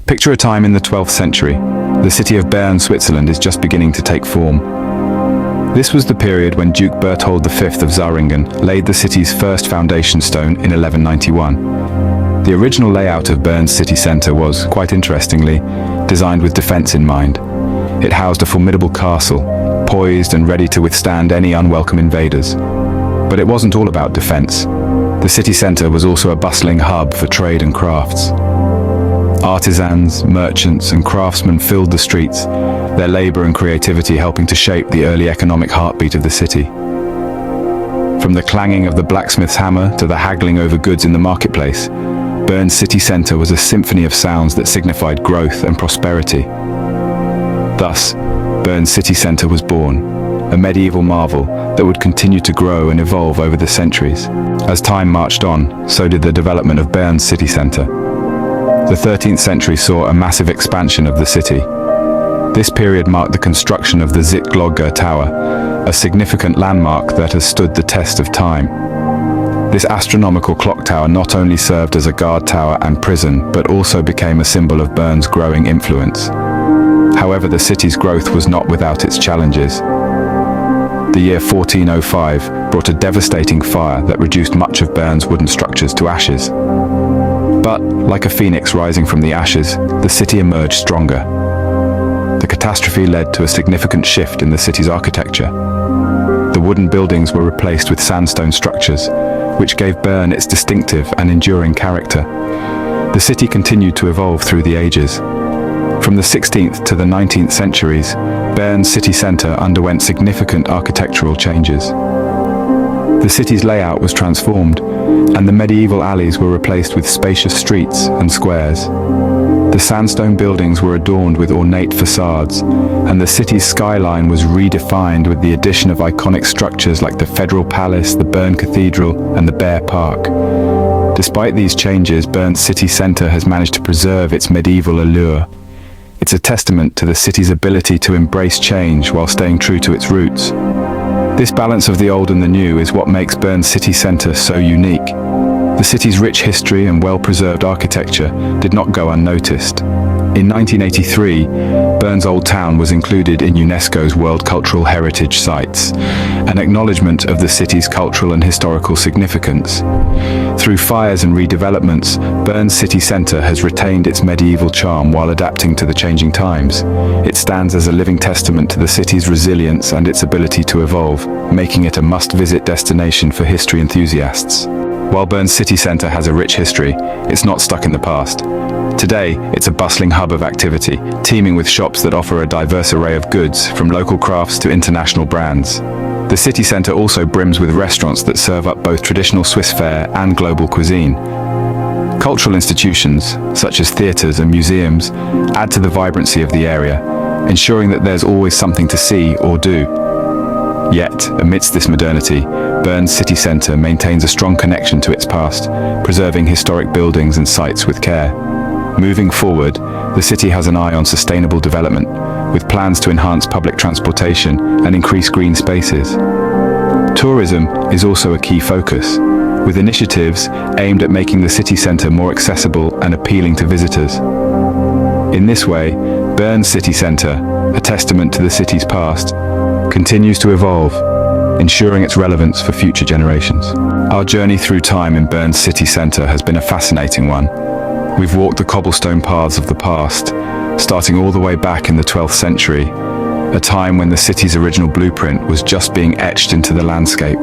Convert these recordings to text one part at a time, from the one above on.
Picture a time in the 12th century. The city of Bern, Switzerland is just beginning to take form. This was the period when Duke Berthold V of Zähringen laid the city's first foundation stone in 1191. The original layout of Bern's city centre was, quite interestingly, designed with defence in mind. It housed a formidable castle, poised and ready to withstand any unwelcome invaders. But it wasn't all about defence. The city centre was also a bustling hub for trade and crafts. Artisans, merchants and craftsmen filled the streets, their labour and creativity helping to shape the early economic heartbeat of the city. From the clanging of the blacksmith's hammer to the haggling over goods in the marketplace, Bern's city centre was a symphony of sounds that signified growth and prosperity. Thus, Bern's city centre was born, a medieval marvel that would continue to grow and evolve over the centuries. As time marched on, so did the development of Bern's city centre. The 13th century saw a massive expansion of the city. This period marked the construction of the Zittglogge Tower, a significant landmark that has stood the test of time. This astronomical clock tower not only served as a guard tower and prison, but also became a symbol of Bern's growing influence. However, the city's growth was not without its challenges. The year 1405 brought a devastating fire that reduced much of Bern's wooden structures to ashes. But, like a phoenix rising from the ashes, the city emerged stronger. The catastrophe led to a significant shift in the city's architecture. The wooden buildings were replaced with sandstone structures, which gave Bern its distinctive and enduring character. The city continued to evolve through the ages. From the 16th to the 19th centuries, Bern's city centre underwent significant architectural changes. The city's layout was transformed, and the medieval alleys were replaced with spacious streets and squares. The sandstone buildings were adorned with ornate facades, and the city's skyline was redefined with the addition of iconic structures like the Federal Palace, the Bern Cathedral, and the Bear Park. Despite these changes, Bern's city centre has managed to preserve its medieval allure. It's a testament to the city's ability to embrace change while staying true to its roots. This balance of the old and the new is what makes Bern's city centre so unique. The city's rich history and well-preserved architecture did not go unnoticed. In 1983, Bern's Old Town was included in UNESCO's World Cultural Heritage Sites, an acknowledgement of the city's cultural and historical significance. Through fires and redevelopments, Bern's city centre has retained its medieval charm while adapting to the changing times. It stands as a living testament to the city's resilience and its ability to evolve, making it a must-visit destination for history enthusiasts. While Bern's city centre has a rich history, it's not stuck in the past. Today, it's a bustling hub of activity, teeming with shops that offer a diverse array of goods, from local crafts to international brands. The city centre also brims with restaurants that serve up both traditional Swiss fare and global cuisine. Cultural institutions, such as theatres and museums, add to the vibrancy of the area, ensuring that there's always something to see or do. Yet, amidst this modernity, Bern's city centre maintains a strong connection to its past, preserving historic buildings and sites with care. Moving forward, the city has an eye on sustainable development, with plans to enhance public transportation and increase green spaces. Tourism is also a key focus, with initiatives aimed at making the city centre more accessible and appealing to visitors. In this way, Bern's city centre, a testament to the city's past, continues to evolve, ensuring its relevance for future generations. Our journey through time in Bern's city centre has been a fascinating one. We've walked the cobblestone paths of the past, starting all the way back in the 12th century, a time when the city's original blueprint was just being etched into the landscape.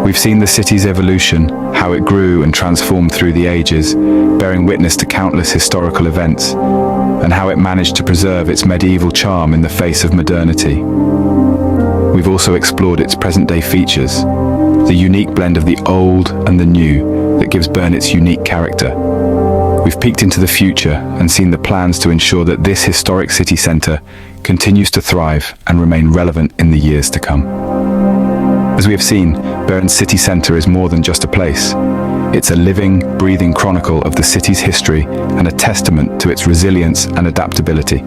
We've seen the city's evolution, how it grew and transformed through the ages, bearing witness to countless historical events, and how it managed to preserve its medieval charm in the face of modernity. We've also explored its present-day features, the unique blend of the old and the new that gives Bern its unique character. We've peeked into the future and seen the plans to ensure that this historic city centre continues to thrive and remain relevant in the years to come. As we have seen, Bern's city centre is more than just a place. It's a living, breathing chronicle of the city's history and a testament to its resilience and adaptability.